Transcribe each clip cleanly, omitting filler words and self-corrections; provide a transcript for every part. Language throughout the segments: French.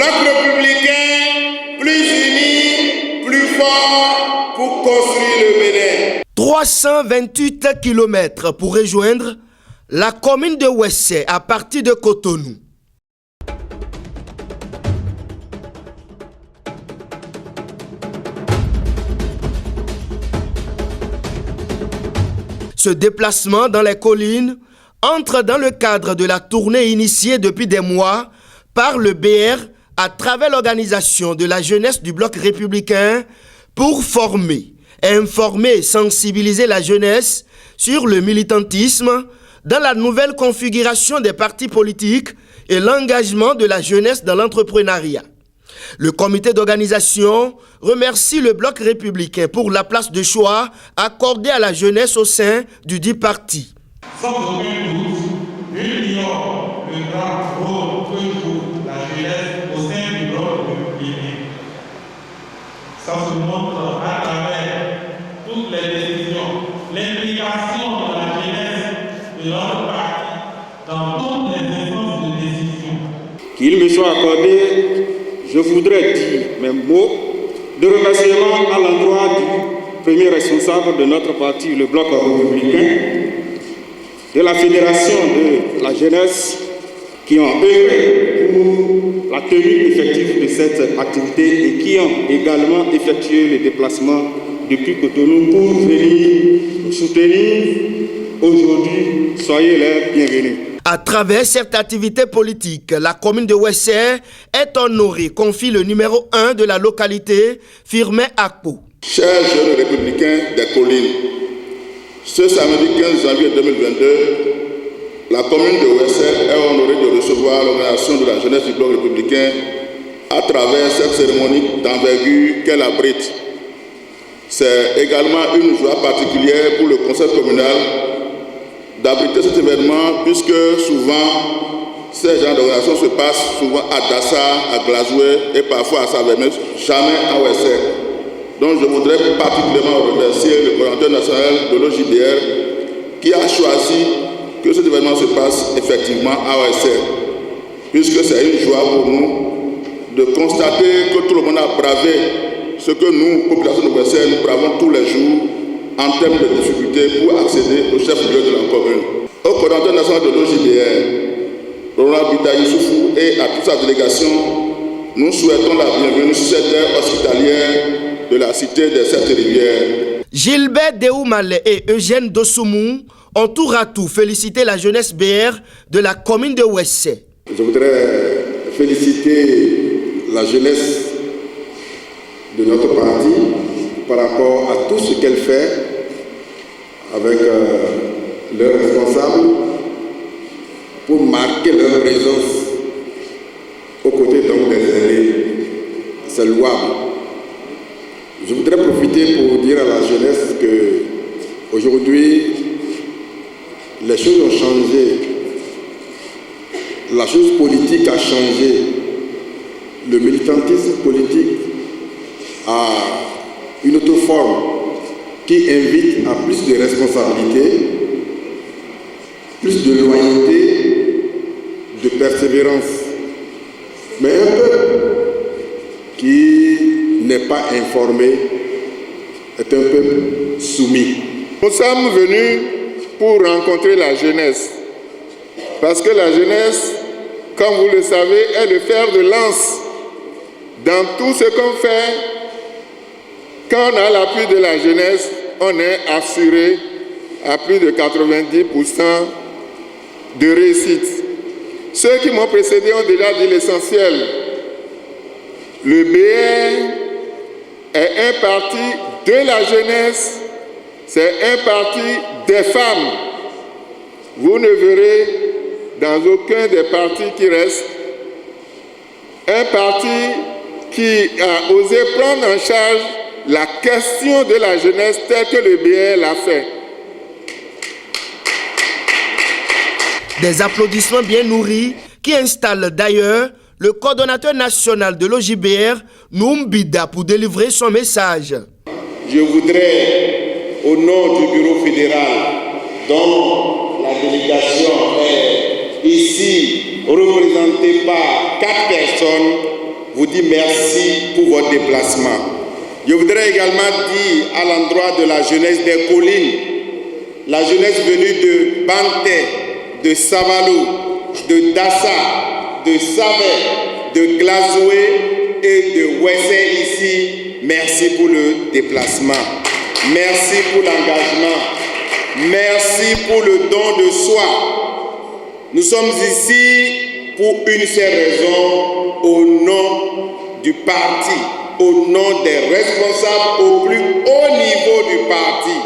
Bloc républicain, plus uni, plus fort pour construire le Bénin. 328 km pour rejoindre la commune de Ouessé à partir de Cotonou. Ce déplacement dans les collines entre dans le cadre de la tournée initiée depuis des mois par le BR à travers l'organisation de la jeunesse du bloc républicain pour former, informer et sensibiliser la jeunesse sur le militantisme dans la nouvelle configuration des partis politiques et l'engagement de la jeunesse dans l'entrepreneuriat. Le comité d'organisation remercie le bloc républicain pour la place de choix accordée à la jeunesse au sein du dit parti. Sans aucun doute, il ignore le grand rôle que joue la jeunesse au sein du bloc républicain. Ça se montre à travers toutes les décisions, l'implication de la jeunesse de notre parti dans toutes les instances de décision. Qu'il me soit accordé, je voudrais dire mes mots de remerciement à l'endroit du premier responsable de notre parti, le bloc républicain, de la fédération de la jeunesse qui ont œuvré pour la tenue effective de cette activité et qui ont également effectué les déplacements depuis Cotonou pour venir nous soutenir aujourd'hui. Soyez les bienvenus. À travers cette activité politique, la commune de Ouessé est honorée, confie le numéro 1 de la localité, Firmin Akpo. Chers jeunes républicains des collines, ce samedi 15 janvier 2022, la commune de Ouessé est honorée de recevoir l'organisation de la jeunesse du bloc républicain à travers cette cérémonie d'envergure qu'elle abrite. C'est également une joie particulière pour le conseil communal d'abriter cet événement, puisque souvent ces genres d'organisations se passent souvent à Dassar, à Glazoué et parfois à Saverneuse, jamais à Ouessé. Donc je voudrais particulièrement remercier le coordinateur national de l'OJBR qui a choisi que cet événement se passe effectivement à Ouessé, puisque c'est une joie pour nous de constater que tout le monde a bravé ce que nous, population de Ouessé, nous bravons tous les jours en termes de difficultés pour accéder au chef-lieu de la commune. Au coordinateur national de l'OJBR, Roland Bita Youssoufou, et à toute sa délégation, nous souhaitons la bienvenue sur cette terre hospitalière de la cité des Sept Rivières. Gilbert Deoumale et Eugène Dossoumou ont tour à tout félicité la jeunesse BR de la commune de Ouessé. Je voudrais féliciter la jeunesse de notre parti par rapport à tout ce qu'elle fait avec leurs responsables pour marquer leur présence aux côtés donc des aînés. C'est louable. Je voudrais profiter pour dire à la jeunesse que aujourd'hui les choses ont changé, la chose politique a changé, le militantisme politique a une autre forme qui invite à plus de responsabilité, plus de loyauté, de persévérance. Mais un peuple qui n'est pas informé est un peuple soumis. Nous sommes venus pour rencontrer la jeunesse, parce que la jeunesse, comme vous le savez, est le fer de lance dans tout ce qu'on fait. Quand on a l'appui de la jeunesse, on est assuré à plus de 90% de réussite. Ceux qui m'ont précédé ont déjà dit l'essentiel. Le BR est un parti de la jeunesse, c'est un parti des femmes. Vous ne verrez dans aucun des partis qui restent un parti qui a osé prendre en charge la question de la jeunesse telle que le BR l'a fait. Des applaudissements bien nourris qui installent d'ailleurs le coordonnateur national de l'OJBR, Noumbida, pour délivrer son message. Je voudrais, au nom du bureau fédéral, dont la délégation est ici représentée par 4 personnes, vous dit merci pour votre déplacement. Je voudrais également dire à l'endroit de la jeunesse des collines, la jeunesse venue de Banté, de Savalou, de Dassa, de Savé, de Glazoué et de Wessé ici, merci pour le déplacement. Merci pour l'engagement. Merci pour le don de soi. Nous sommes ici pour une seule raison, au nom du parti, au nom des responsables au plus haut niveau du parti,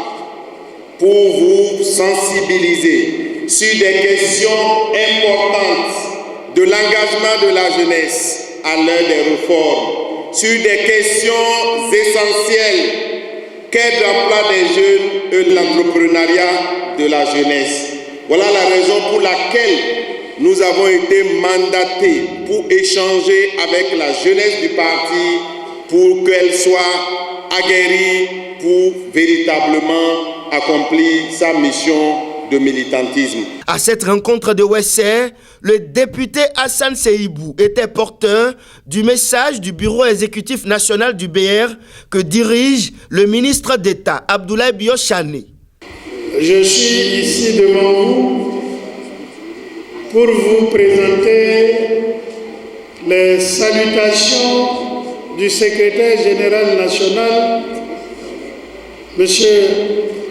pour vous sensibiliser sur des questions importantes de l'engagement de la jeunesse à l'heure des réformes, sur des questions essentielles qu'est l'emploi des jeunes et l'entrepreneuriat de la jeunesse. Voilà la raison pour laquelle nous avons été mandatés pour échanger avec la jeunesse du parti pour qu'elle soit aguerrie pour véritablement accomplir sa mission de militantisme. À cette rencontre de Wessé, le député Hassan Seibou était porteur du message du bureau exécutif national du BR que dirige le ministre d'État Abdoulaye Biochane. Je suis ici devant vous pour vous présenter les salutations du secrétaire général national, M.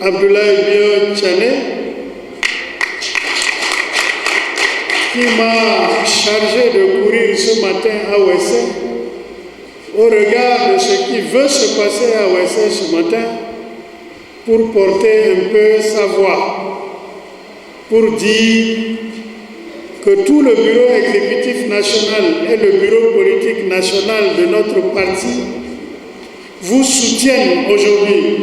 Abdoulaye Biochane, qui m'a chargé de courir ce matin à Wessé au regard de ce qui veut se passer à Wessé ce matin pour porter un peu sa voix, pour dire que tout le bureau exécutif national et le bureau politique national de notre parti vous soutiennent aujourd'hui,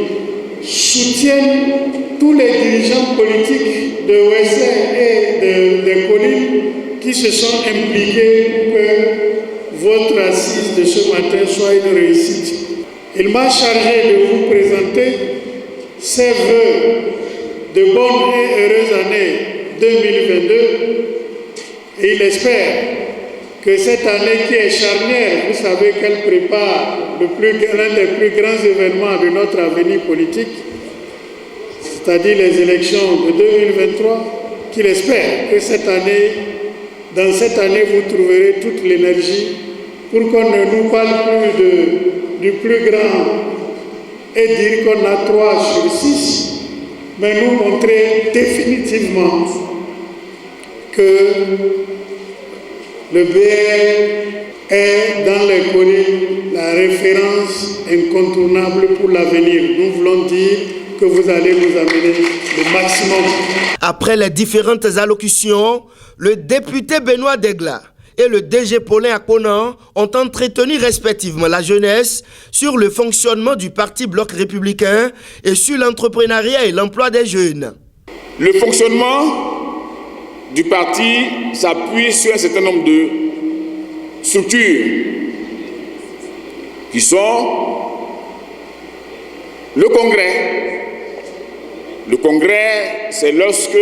soutiennent tous les dirigeants politiques de Wessé et des collines qui se sont impliqués pour que votre assise de ce matin soit une réussite. Il m'a chargé de vous présenter ses vœux de bonne et heureuse année 2022 et il espère que cette année qui est charnière, vous savez qu'elle prépare l'un des plus grands événements de notre avenir politique, c'est-à-dire les élections de 2023, qu'il espère que dans cette année, vous trouverez toute l'énergie pour qu'on ne nous parle plus du plus grand et dire qu'on a 3 sur 6, mais nous montrer définitivement que le BR est dans les collines la référence incontournable pour l'avenir. Nous voulons dire que vous allez nous amener le maximum. Après les différentes allocutions, le député Benoît Degla et le DG Paulin Akonan ont entretenu respectivement la jeunesse sur le fonctionnement du Parti Bloc républicain et sur l'entrepreneuriat et l'emploi des jeunes. Le fonctionnement du parti s'appuie sur un certain nombre de structures qui sont le Congrès. Le Congrès, c'est lorsque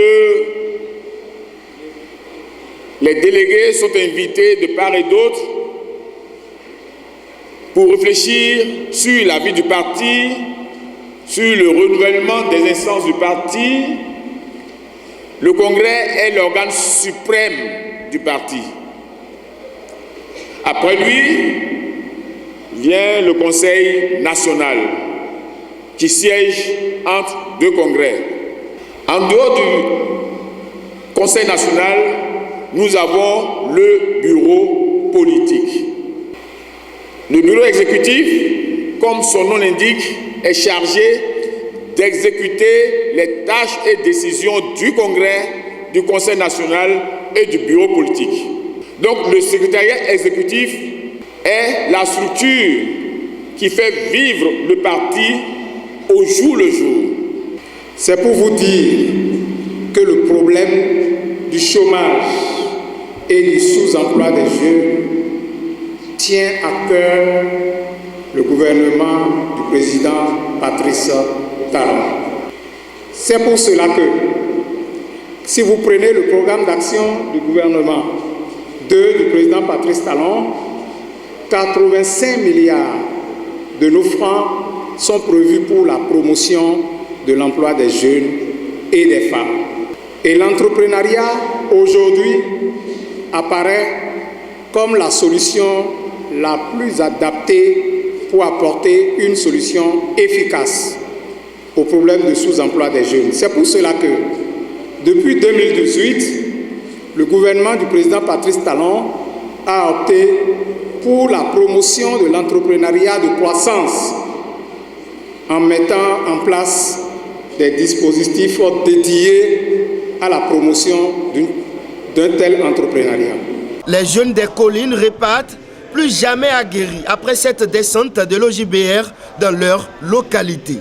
les délégués sont invités de part et d'autre pour réfléchir sur la vie du parti, sur le renouvellement des instances du parti. Le Congrès est l'organe suprême du parti. Après lui, vient le Conseil national, qui siège entre 2 congrès. En dehors du Conseil national, nous avons le bureau politique. Le bureau exécutif, comme son nom l'indique, est chargé d'exécuter les tâches et décisions du Congrès, du Conseil national et du bureau politique. Donc le secrétariat exécutif est la structure qui fait vivre le parti au jour le jour. C'est pour vous dire que le problème du chômage et du sous-emploi des jeunes tient à cœur le gouvernement du président Patrice Talon. C'est pour cela que, si vous prenez le programme d'action du gouvernement du président Patrice Talon, 85 milliards de nos francs sont prévus pour la promotion de l'emploi des jeunes et des femmes. Et l'entrepreneuriat, aujourd'hui, apparaît comme la solution la plus adaptée pour apporter une solution efficace au problème de sous-emploi des jeunes. C'est pour cela que, depuis 2018, le gouvernement du président Patrice Talon a opté pour la promotion de l'entrepreneuriat de croissance en mettant en place des dispositifs dédiés à la promotion d'un tel entrepreneuriat. Les jeunes des collines repartent plus jamais aguerris après cette descente de l'OJBR dans leur localité.